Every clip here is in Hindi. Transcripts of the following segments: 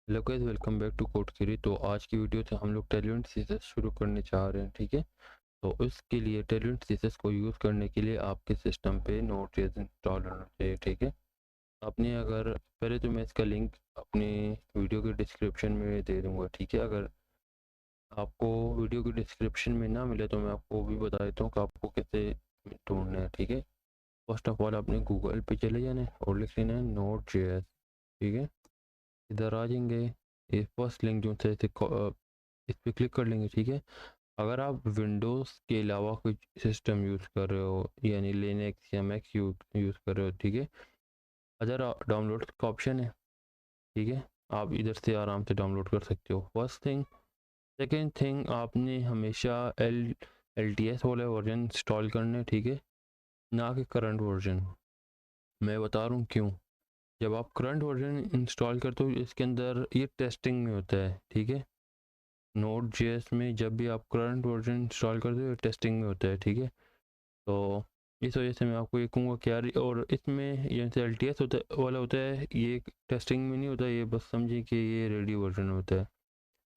Hello guys, welcome back to code series. तो आज की वीडियो से हम लोग टेलिएंट सीएसएस शुरू करने चाह रहे हैं। ठीक है, तो इसके लिए टेलिएंट सीएसएस को यूज़ करने के लिए आपके सिस्टम पे नोड.जेएस इंस्टॉल होना चाहिए। ठीक है, आपने अगर पहले तो मैं इसका लिंक अपनी वीडियो के डिस्क्रिप्शन में दे दूँगा। ठीक है, अगर आपको वीडियो के डिस्क्रिप्शन में ना मिले तो मैं आपको भी बता देता हूँ कि आपको कैसे ढूंढना है। ठीक है, फर्स्ट ऑफ ऑल आपने गूगल पे चले जाना है और लिख लेना है नोड.जेएस। ठीक है, इधर आ जाएंगे। ये फर्स्ट लिंक जो है इस पर क्लिक कर लेंगे। ठीक है, अगर आप विंडोज़ के अलावा कोई सिस्टम यूज़ कर रहे हो यानी लिनक्स या मैक यूज़ कर रहे हो, ठीक है, अदर डाउनलोड का ऑप्शन है। ठीक है, आप इधर से आराम से डाउनलोड कर सकते हो। First thing. सेकेंड थिंग, आपने हमेशा एल टी एस वाला वर्जन इंस्टॉल करना है। ठीक है, ना कि करंट वर्जन। मैं बता रहा हूँ क्यों। जब आप करंट वर्जन इंस्टॉल करते हो इसके अंदर ये टेस्टिंग में होता है। ठीक है, नोड जेएस में जब भी आप करंट वर्जन इंस्टॉल करते हो टेस्टिंग में होता है। ठीक है, तो इस वजह से मैं आपको ये कहूँगा क्या। और इसमें जैसे एल टी एस होता वाला होता है, ये टेस्टिंग में नहीं होता, ये बस समझिए कि ये रेडी वर्जन होता है।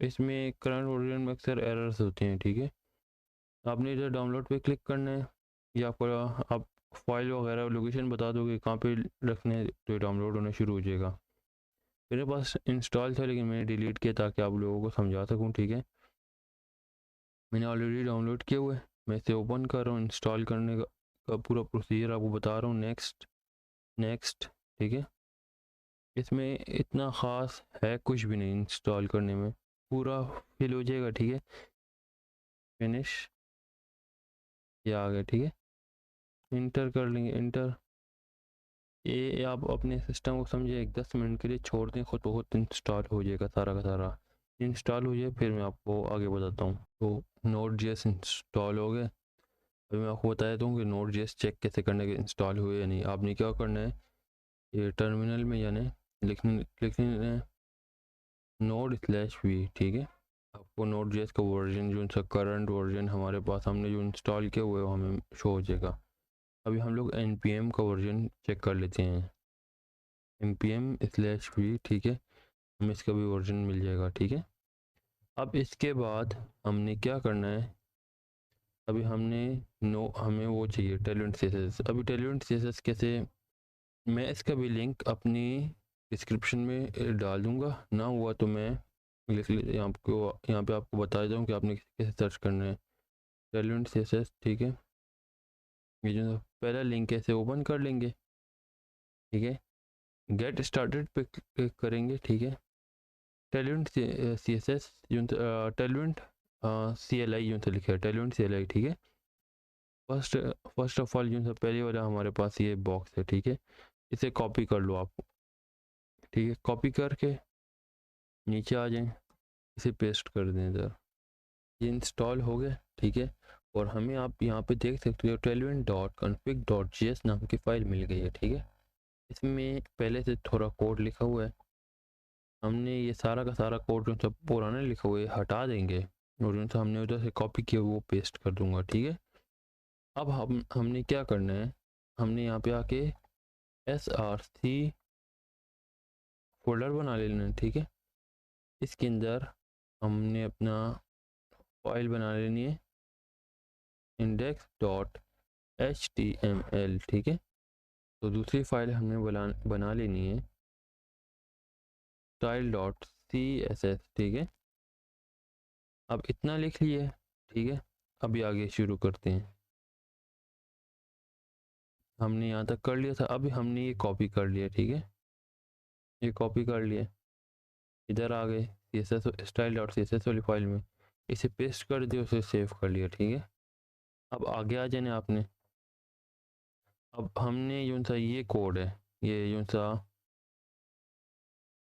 इसमें करंट वर्जन में अक्सर एरर्स होते हैं। ठीक है, आपने इधर डाउनलोड पे क्लिक करना है या आपको आप फाइल वगैरह लोकेशन बता दोगे कहाँ पे रखने है तो ये डाउनलोड होना शुरू हो जाएगा। मेरे पास इंस्टॉल था लेकिन मैंने डिलीट किया ताकि आप लोगों को समझा सकूँ। ठीक है, मैंने ऑलरेडी डाउनलोड किया हुआ है, मैं इसे ओपन कर रहा हूँ। इंस्टॉल करने का पूरा प्रोसीजर आपको बता रहा हूँ। Next next. ठीक है, इसमें इतना ख़ास है कुछ भी नहीं इंस्टॉल करने में, पूरा फिल हो जाएगा। ठीक है, फिनिश, ये आ गया। ठीक है, इंटर कर लेंगे। इंटर, ये आप अपने सिस्टम को समझे 10 मिनट के लिए छोड़ दें, खुद ब खुद इंस्टॉल हो जाएगा। सारा का सारा इंस्टॉल हो जाए फिर मैं आपको आगे बताता हूँ। तो नोड जेएस इंस्टॉल हो गए। अभी मैं आपको बताया दूँ कि नोड जेएस चेक कैसे करने के इंस्टॉल हुए या नहीं। आपने क्या करना है, ये टर्मिनल में जाने, लिखने नोड स्लैश वी। ठीक है, आपको नोड जेएस का वर्जन जो सा करंट वर्जन हमारे पास हमने जो इंस्टॉल किया हुआ है वो हमें शो हो जाएगा। अभी हम लोग npm का वर्जन चेक कर लेते हैं, npm स्लैश वी। ठीक है, हमें इसका भी वर्जन मिल जाएगा। ठीक है, अब इसके बाद हमने क्या करना है, अभी हमने हमें वो चाहिए टेलिएंट सीएसएस। अभी टेलिएंट सीएसएस कैसे, मैं इसका भी लिंक अपनी डिस्क्रिप्शन में डाल दूंगा। ना हुआ तो मैं लिख ले आपको, यहाँ पे आपको बता देता हूँ कि आपने कैसे सर्च करना है टेलिएंट सीएसएस। ठीक है, ये जो पहला लिंक है इसे ओपन कर लेंगे। ठीक है, गेट स्टार्टेड पे क्लिक करेंगे। ठीक है, टेलिएंट सी एस एस जो टेलिएंट सी एल आई जो लिखा है टेलिएंट सी एल आई। ठीक है, फर्स्ट फर्स्ट ऑफ ऑल जो पहले वाला हमारे पास ये बॉक्स है। ठीक है, इसे कॉपी कर लो आप। ठीक है, कॉपी करके नीचे आ जाएं, इसे पेस्ट कर दें इधर। ये इंस्टॉल हो गया। ठीक है, और हमें आप यहाँ पे देख सकते हो tailwind dot config dot G S नाम की फ़ाइल मिल गई है। ठीक है, इसमें पहले से थोड़ा कोड लिखा हुआ है। हमने ये सारा का सारा कोड जो सब पुराना लिखा हुआ है हटा देंगे और जो सा हमने उधर से कॉपी किया वो पेस्ट कर दूंगा। ठीक है, अब हमने क्या करना है, हमने यहाँ पे आके SRC फोल्डर बना लेना है। ठीक है, इसके अंदर हमने अपना फाइल बना लेनी है index.html। ठीक है, तो दूसरी फाइल हमने बना लेनी है style.css। ठीक है, अब इतना लिख लिए। ठीक है, अभी आगे शुरू करते हैं। हमने यहाँ तक कर लिया था, अभी हमने ये कॉपी कर लिया। ठीक है, ये कॉपी कर लिया, इधर आ गए C S S style dot C S S वाली फाइल में, इसे पेस्ट कर दिया, उसे सेव कर लिया। ठीक है, अब आगे आ जाने आपने। अब हमने जो सा ये कोड है, ये जो सा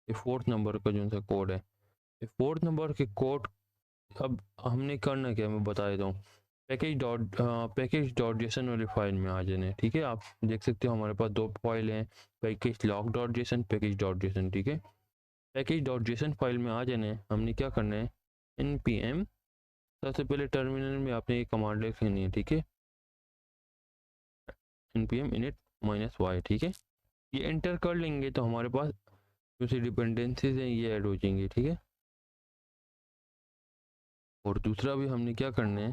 ये 4th नंबर का जो सा कोड है, ये 4th नंबर के कोड अब हमने करना क्या मैं बता देता हूँ। पैकेज डॉट जेसन वाली फाइल में आ जाने। ठीक है, आप देख सकते हो हमारे पास दो फाइल हैं, package log dot JSON, package dot JSON. ठीक है, पैकेज डॉट जेसन फाइल में आ जाने हमने क्या करना है, npm, सबसे पहले टर्मिनल में आपने ये कमांड लिख लेनी है। ठीक है, npm init -y। ठीक है, ये एंटर कर लेंगे तो हमारे पास जो सी डिपेंडेंसीज हैं ये ऐड हो जाएंगी, ठीक है। और दूसरा भी हमने क्या करना है,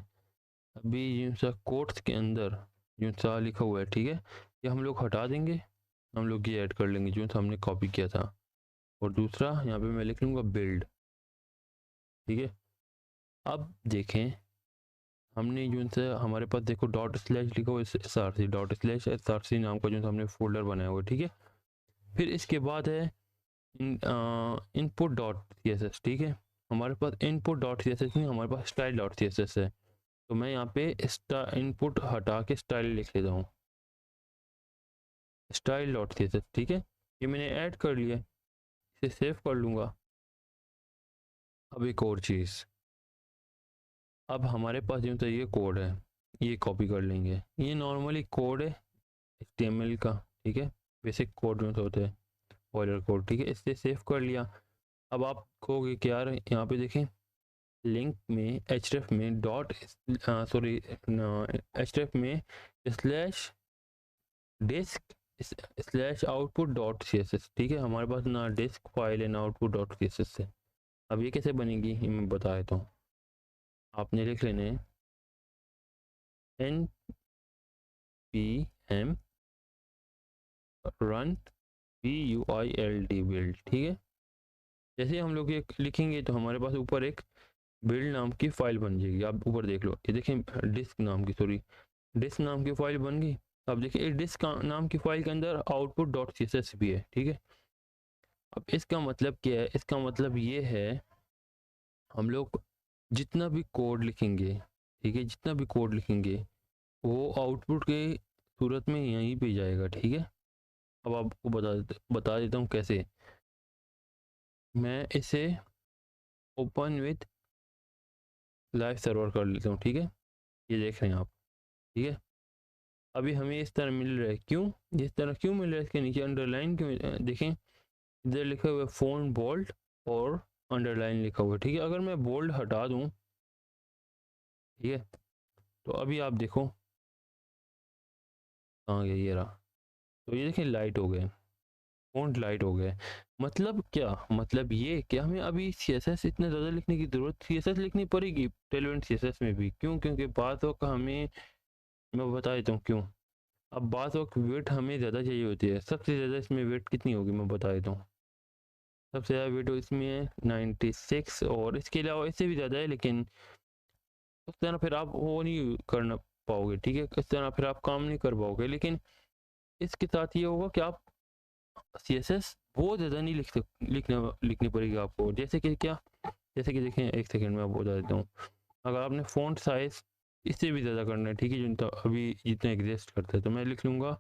अभी जो सा कोट्स के अंदर जो सा लिखा हुआ है, ठीक है, ये हम लोग हटा देंगे, हम लोग ये ऐड कर लेंगे जो सा हमने कॉपी किया था। और दूसरा यहाँ पे मैं लिख लूँगा बिल्ड, ठीक है। अब देखें, हमने जो सा हमारे पास देखो डॉट स्लैश लिखा हुआ है, S R C, dot slash S R C नाम का जो हमने फोल्डर बनाया हुआ है, ठीक है। फिर इसके बाद है input dot C S S, ठीक है। हमारे पास input dot C S S नहीं, हमारे पास style dot C S S है। तो मैं यहाँ पे इनपुट हटा के स्टाइल लिख लेता हूँ, style dot C S S, ठीक है। ये मैंने ऐड कर लिया, इसे सेव कर लूँगा। अब एक और चीज़, अब हमारे पास जो तो ये कोड है, ये कॉपी कर लेंगे। ये नॉर्मली कोड है HTML का, ठीक है, बेसिक कोड में तो होते हैं, बॉयलर कोड, ठीक है। इससे सेव कर लिया। अब आप कहोगे कि यार यहाँ पे देखें लिंक में href में डॉट सॉरी href में slash disk slash output dot C S S, ठीक है। हमारे पास ना डिस्क फाइल है ना output dot C S S है। अब ये कैसे बनेगी ये मैं बता देता हूँ। आपने लिख लेने N P M run PUILD build, ठीक है। जैसे हम लोग ये लिखेंगे तो हमारे पास ऊपर एक बिल्ड नाम की फ़ाइल बन जाएगी। आप ऊपर देख लो, ये देखें डिस्क नाम की, सॉरी डिस्क नाम की फ़ाइल बन गई। अब देखिए इस डिस्क नाम की फ़ाइल के अंदर output dot C S S भी है, ठीक है। अब इसका मतलब क्या है, इसका मतलब ये है हम लोग जितना भी कोड लिखेंगे, ठीक है, जितना भी कोड लिखेंगे वो आउटपुट के सूरत में यहीं पे जाएगा, ठीक है। अब आपको बता देता हूँ कैसे। मैं इसे ओपन विथ लाइव सर्वर कर लेता हूँ, ठीक है। ये देख रहे हैं आप, ठीक है। अभी हमें इस तरह मिल रहा है, क्यों इस तरह क्यों मिल रहा है, इसके नीचे अंडरलाइन क्यों, देखें इधर लिखा हुआ है फ़ॉन्ट बोल्ड और अंडरलाइन लिखा हुआ है, ठीक है। अगर मैं बोल्ड हटा दूँ, ठीक है, तो अभी आप देखो कहाँ गया, ये रहा। तो ये देखें लाइट हो गए, फ़ॉन्ट लाइट हो गए। मतलब क्या, मतलब ये कि हमें अभी CSS इतना ज़्यादा लिखने की ज़रूरत, CSS लिखनी पड़ेगी टेलवेंट CSS में भी, क्यों, क्योंकि बात वक्त हमें, मैं बता देता हूँ क्यों। अब बात वक्त वेट हमें ज़्यादा चाहिए होती है। सबसे ज़्यादा इसमें वेट कितनी होगी मैं बता देता हूँ। सबसे ज़्यादा वेट इसमें है 96, और इसके अलावा इससे भी ज़्यादा है, लेकिन उस तरह फिर आप वो नहीं करना पाओगे, ठीक है। इस तरह फिर आप काम नहीं कर पाओगे। लेकिन इसके साथ ये होगा कि आप CSS बहुत ज़्यादा नहीं लिखनी पड़ेगी आपको। जैसे कि क्या, जैसे कि देखें, एक सेकंड में आपको बता देता हूँ। अगर आपने फ़ॉन्ट साइज़ इससे भी ज़्यादा करना है, ठीक है, जितना अभी जितना एग्जिस्ट करता है, तो मैं लिख लूँगा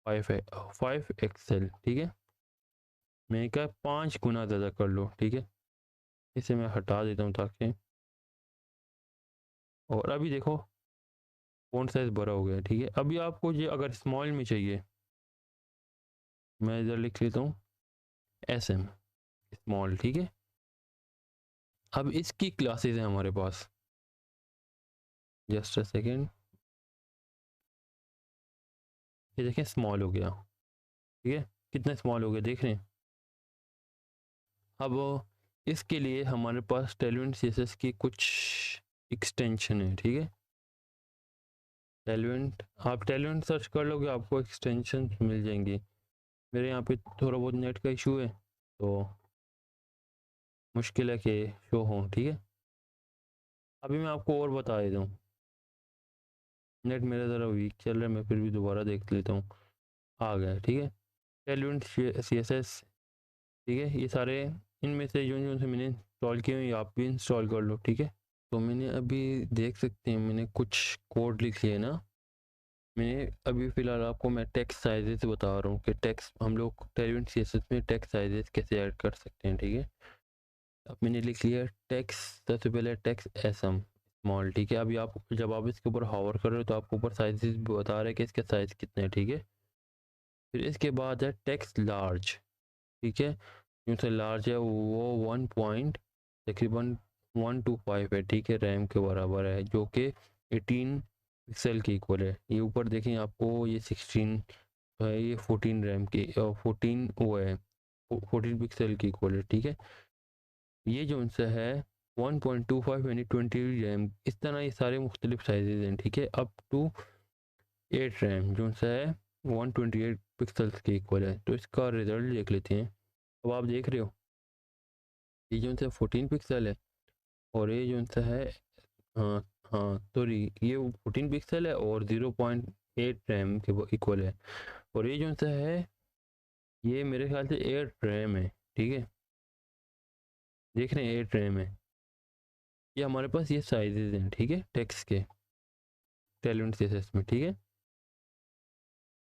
5 XL, ठीक है। मैं क्या 5 गुना ज़्यादा कर लो, ठीक है। इसे मैं हटा देता हूँ ताकि, और अभी देखो फ़ॉन्ट साइज़ बड़ा हो गया, ठीक है। अभी आपको ये अगर स्मॉल में चाहिए, मैं इधर लिख लेता हूँ SM स्मॉल, ठीक है। अब इसकी क्लासेस हैं हमारे पास, जस्ट अ सेकेंड, ये देखें स्मॉल हो गया, ठीक है। कितना स्मॉल हो गया देख रहे हैं। अब इसके लिए हमारे पास टेलवेंट CSS की कुछ एक्सटेंशन है, ठीक है। टेलवेंट, आप टेलवेंट सर्च कर लोगे आपको एक्सटेंशन मिल जाएंगी। मेरे यहाँ पे थोड़ा बहुत नेट का इशू है तो मुश्किल है कि शो हो, ठीक है। अभी मैं आपको और बता देता हूँ, नेट मेरा ज़रा वीक चल रहा है, मैं फिर भी दोबारा देख लेता हूँ। आ गया, ठीक है। टेलवेंट CSS, ठीक है। ये सारे इनमें से जो से मैंने इंस्टॉल किए हैं, आप भी इंस्टॉल कर लो, ठीक है। तो मैंने अभी देख सकते हैं मैंने कुछ कोड लिख लिए ना। मैंने अभी फ़िलहाल आपको मैं टेक्स्ट साइजेस बता रहा हूँ कि टेक्स्ट हम लोग टेलवेंट CSS में टेक्स्ट साइजेस कैसे ऐड कर सकते हैं, ठीक है। अब मैंने लिख लिया टेक्स्ट, सबसे पहले टेक्स्ट SM स्मॉल, ठीक है। अभी आप जब आप इसके ऊपर हावर कर रहे हो तो आपको ऊपर साइजेस बता रहा है कि इसके साइज़ कितने हैं, ठीक है। फिर इसके बाद है टेक्स्ट लार्ज, ठीक है। जो से लार्ज है वो 1 पॉइंट तकरीबन 125 है, ठीक है, रैम के बराबर है, जो कि 18 पिक्सल के इक्वल है। ये ऊपर देखें आपको ये 16 है, ये 14 रैम की 14 वो है 14 पिक्सल की इक्वल है, ठीक है। ये जो सा है 1.25 यानी 20 रैम, इस तरह ये सारे मुख्तलिफ साइजेज हैं, ठीक है। अप टू 8 रैम जो सा है 128 पिक्सल्स के इक्वल है। तो इसका रिजल्ट देख लेते हैं। अब आप देख रहे हो ये जो सा 14 पिक्सल है और ये जो सा है, हाँ हाँ, तो ये 14 पिक्सल है और 0.8 रैम के इक्वल है। और ये जो सा है ये मेरे ख्याल से 8 रैम है, ठीक है। देख रहे हैं 8 रैम है। ये हमारे पास ये साइजेस हैं, ठीक है, टेक्स्ट के टैलेंट सीएसएस में, ठीक है।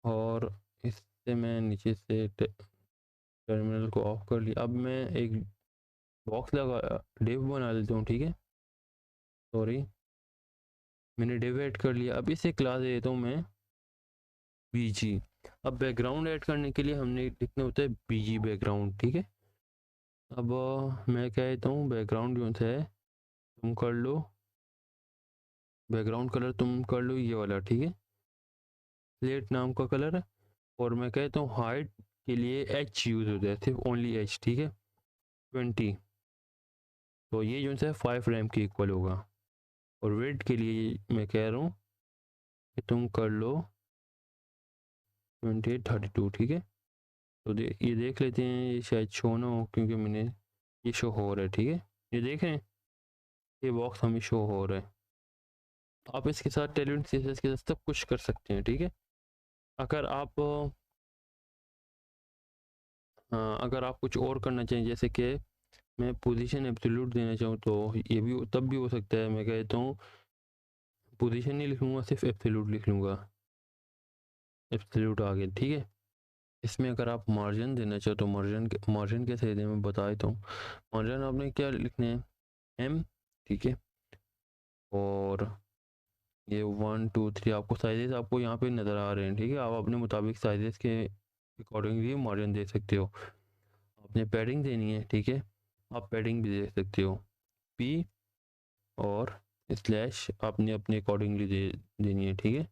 और इससे मैं नीचे से टर्मिनल को ऑफ कर लिया। अब मैं एक बॉक्स लगा डिव बना लेता हूँ, ठीक है। सॉरी, मैंने डिव ऐड कर लिया। अब इसे क्लास दे देता हूँ मैं बीजी। अब बैकग्राउंड ऐड करने के लिए हमने लिखना होता है बीजी बैकग्राउंड, ठीक है। अब मैं क्या कहता हूँ, बैकग्राउंड जो है तुम कर लो, बैकग्राउंड कलर तुम कर लो ये वाला, ठीक है, स्लेट नाम का कलर है। और मैं कहता हूँ हाइट के लिए एच यूज़ होता है, सिर्फ ओनली एच, ठीक है, 20। तो ये जो है 5 रैम के इक्वल होगा। और वेट के लिए मैं कह रहा हूँ कि तुम कर लो 2832, ठीक है। तो ये देख लेते हैं, ये शायद शो ना हो क्योंकि मैंने ये शो हो रहा है, ठीक है। ये देख रहे हैं ये बॉक्स हमें शो हो रहा है। आप इसके साथ टैलेंट सीएसएस के साथ सब कुछ कर सकते हैं, ठीक है। अगर आप अगर आप कुछ और करना चाहिए, जैसे कि मैं पोजीशन एब्सोल्यूट देना चाहूँ, तो ये भी तब भी हो सकता है। मैं कहता हूँ पोजीशन नहीं लिखूँगा, सिर्फ एब्सोल्यूट लिख लूँगा, एब्सोल्यूट आ गया, ठीक है। इसमें अगर आप मार्जिन देना चाहो तो मार्जिन कैसे दें मैं बता देता हूँ। मार्जिन आपने क्या लिखने हैं, एम, ठीक है। और ये 1 2 3 आपको साइजेस आपको यहाँ पे नज़र आ रहे हैं, ठीक है। आप अपने मुताबिक साइजेस के अकॉर्डिंगली मार्जिन दे सकते हो। आपने पैडिंग देनी है, ठीक है, आप पैडिंग भी दे सकते हो, पी और स्लैश आपने अपने अकॉर्डिंगली देनी है, ठीक है।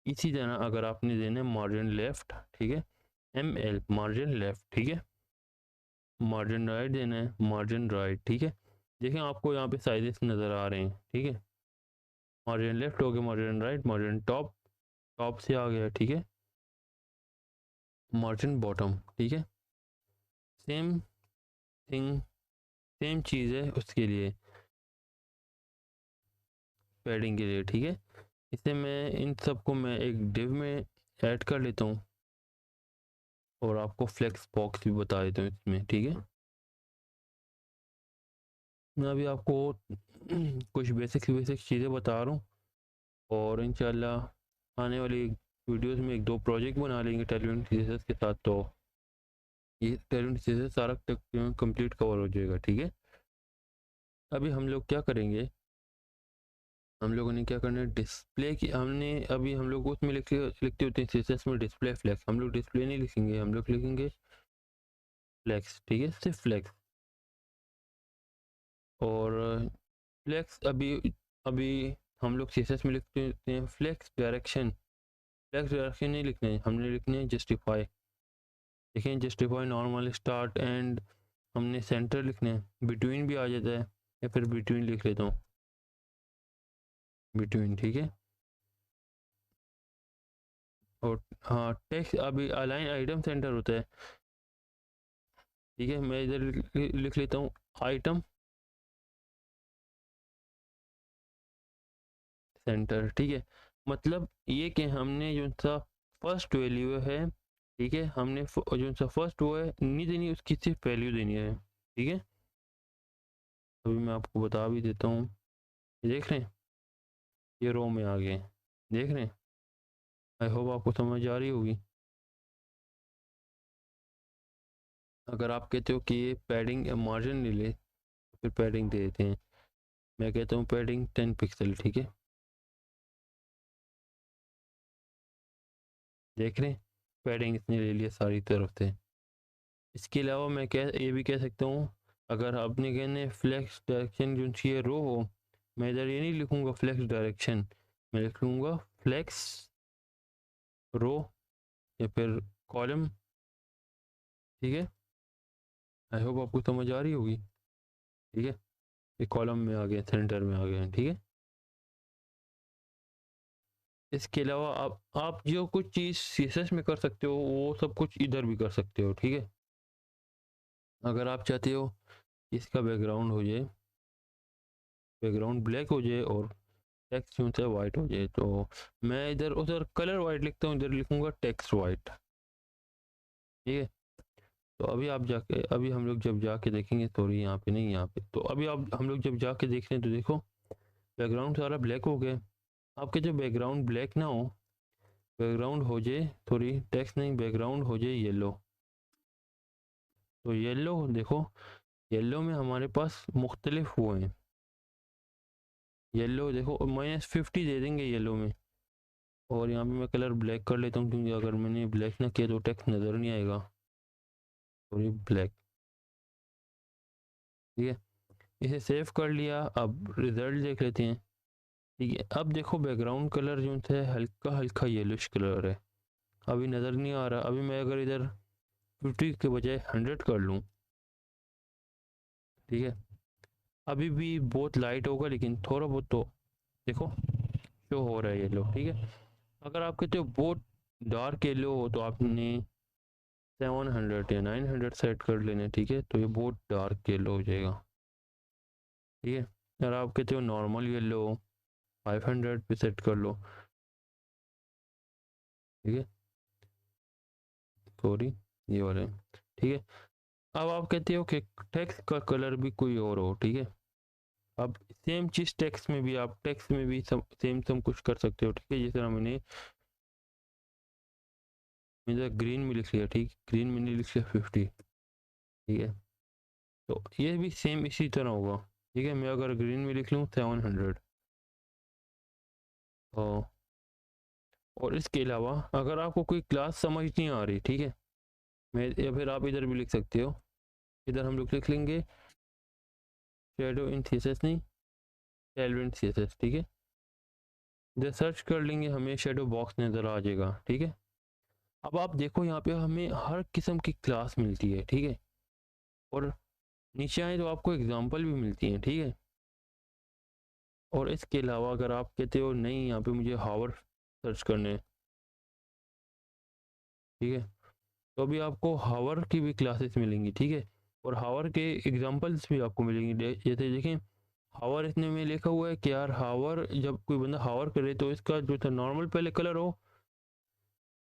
इसी तरह अगर आपने देना है मार्जिन लेफ़्ट, ठीक है, एम एल मार्जिन लेफ़्ट, ठीक है। मार्जिन राइट देना है, मार्जिन राइट, ठीक है। देखें आपको यहाँ पे साइजेस नज़र आ रहे हैं, ठीक है। मार्जिन लेफ्ट हो गया, margin right, margin top, top से आ गया, ठीक है, मार्जिन बॉटम, ठीक है। सेम थिंग, सेम चीज़ है उसके लिए, पैडिंग के लिए, ठीक है। इसे मैं इन सबको मैं एक डिव में ऐड कर लेता हूँ और आपको फ्लेक्स बॉक्स भी बता देता हूँ इसमें, ठीक है। मैं अभी आपको कुछ बेसिक चीज़ें बता रहा हूँ और इंशाल्लाह आने वाली वीडियोस में 1 2 प्रोजेक्ट बना लेंगे टैलेंट सीरीज के साथ। तो ये टैलेंट सीरीज सारा तक कंप्लीट कवर हो जाएगा, ठीक है। अभी हम लोग क्या करेंगे, हम लोगों ने क्या करना है, डिस्प्ले की हमने अभी हम लोग उसमें लिखते होते हैं सीएसएस में डिस्प्ले फ्लेक्स। हम लोग डिस्प्ले नहीं लिखेंगे, हम लोग लिखेंगे फ्लेक्स, ठीक है, सिर्फ फ्लेक्स। और फ्लेक्स अभी अभी हम लोग सीएसएस में लिखते हैं फ्लेक्स डायरेक्शन। फ्लेक्स डायरेक्शन नहीं लिखना है, हमने लिखने है जस्टिफाई। देखें जस्टिफाई नॉर्मल स्टार्ट एंड, हमने सेंटर लिखना है, बिटवीन भी आ जाता है, या फिर बिटवीन लिख लेता हूँ, बिटवीन, ठीक है। और हाँ, टेक्स्ट अभी अलाइन आइटम सेंटर होता है, ठीक है। मैं इधर लिख लेता हूँ आइटम सेंटर, ठीक है। मतलब ये कि हमने जो सा फर्स्ट वैल्यू है, ठीक है, हमने जो सा फर्स्ट वो है नहीं देनी, उसकी सिर्फ वैल्यू देनी है, ठीक है। अभी मैं आपको बता भी देता हूँ, देख रहे हैं ये रो में आ गए, देख रहे हैं। आई होप आपको समझ आ रही होगी। अगर आप कहते हो कि ये पैडिंग मार्जिन ले ले तो फिर पैडिंग दे देते हैं। मैं कहता हूँ पैडिंग 10 पिक्सल, ठीक है। देख रहे हैं पैडिंग इसने ले लिया सारी तरफ से। इसके अलावा मैं ये भी कह सकता हूँ, अगर आपने कहने फ्लेक्स डायरेक्शन जो चाहिए रो हो, मैं इधर ये नहीं लिखूँगा फ्लेक्स डायरेक्शन, मैं लिख लूँगा फ्लेक्स रो या फिर कॉलम, ठीक है। आई होप आपको समझ आ रही होगी। ठीक है, ये कॉलम में आ गए, सेंटर में आ गए हैं। ठीक है, इसके अलावा आप जो कुछ चीज़ सीएसएस में कर सकते हो वो सब कुछ इधर भी कर सकते हो। ठीक है, अगर आप चाहते हो इसका बैकग्राउंड हो जाए, बैकग्राउंड ब्लैक हो जाए और टेक्स्ट जो है वाइट हो जाए, तो मैं इधर उधर कलर वाइट लिखता हूँ, इधर लिखूंगा टेक्स्ट वाइट। ठीक है, तो अभी आप जाके, अभी हम लोग जब जाके देखेंगे, सॉरी यहाँ पे नहीं, यहाँ पे, तो अभी आप हम लोग जब जाके देख रहे हैं तो देखो बैकग्राउंड सारा ब्लैक हो गया। आपके जो बैकग्राउंड ब्लैक ना हो, बैकग्राउंड हो जाए, सॉरी टेक्स्ट नहीं, बैकग्राउंड हो जाए येलो। तो येलो देखो, येलो में हमारे पास मुख्तलिफ वो हैं। येलो देखो -50 दे देंगे येलो में। और यहाँ पे मैं कलर ब्लैक कर लेता हूँ, क्योंकि अगर मैंने ब्लैक ना किया तो टेक्स्ट नज़र नहीं आएगा। Sorry black. ठीक है, इसे सेव कर लिया, अब रिजल्ट देख लेते हैं। ठीक है, अब देखो बैकग्राउंड कलर जो है हल्का हल्का येलोश कलर है, अभी नज़र नहीं आ रहा। अभी मैं अगर इधर 50 के बजाय 100 कर लूँ, ठीक है, अभी भी बहुत लाइट होगा, लेकिन थोड़ा बहुत तो देखो शो हो रहा है येलो। ठीक है, अगर आप कहते हो बहुत डार्क येलो हो तो आपने 700 या 900 सेट कर लेने। ठीक है, तो ये बहुत डार्क येलो हो जाएगा। ठीक है, अगर आप कहते हो नॉर्मल येलो 500 पे सेट कर लो। ठीक है, सॉरी ये वाले। ठीक है, अब आप कहते हो कि टेक्स्ट का कलर भी कोई और हो। ठीक है, अब सेम चीज़ टेक्स्ट में भी, आप टेक्स्ट में भी सेम कुछ कर सकते हो। ठीक है, जिस तरह मैंने ग्रीन में लिख लिया। ठीक, ग्रीन मैंने लिख लिया 50। ठीक है, तो ये भी सेम इसी तरह होगा। ठीक है, मैं अगर ग्रीन में लिख लूँ 700। और इसके अलावा अगर आपको कोई क्लास समझ नहीं आ रही, ठीक है, मैं, या फिर आप इधर भी लिख सकते हो, इधर हम लोग लिख लेंगे शेडो इन सीएसएस, नहीं टेलविंड सीएसएस। ठीक है, इधर सर्च कर लेंगे, हमें शेडो बॉक्स नज़र आ जाएगा। ठीक है, अब आप देखो यहाँ पे हमें हर किस्म की क्लास मिलती है। ठीक है, और नीचे आए तो आपको एग्जांपल भी मिलती हैं। ठीक है, और इसके अलावा अगर आप कहते हो नहीं यहाँ पे मुझे हावर सर्च करने हैं, ठीक है, तो अभी आपको हावर की भी क्लासेस मिलेंगी। ठीक है, और हावर के एग्जांपल्स भी आपको मिलेंगे। जैसे देखें, हावर इतने में लिखा हुआ है कि यार हावर, जब कोई बंदा हावर करे तो इसका जो था नॉर्मल पहले कलर हो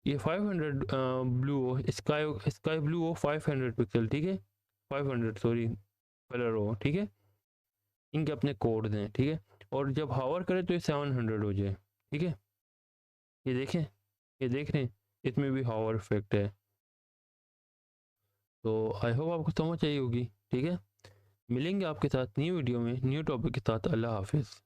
ये 500 ब्लू हो, स्काई स्काई ब्लू हो 500 पिक्सल। ठीक है, 500 सॉरी कलर हो। ठीक है, इनके अपने कोड हैं। ठीक है, और जब हावर करे तो ये 700 हो जाए। ठीक है, ये देखें, ये देख रहे हैं, इसमें भी हावर इफेक्ट है। तो आई होप आपको समझ आई होगी। ठीक है, मिलेंगे आपके साथ न्यू वीडियो में न्यू टॉपिक के साथ। अल्लाह हाफिज़।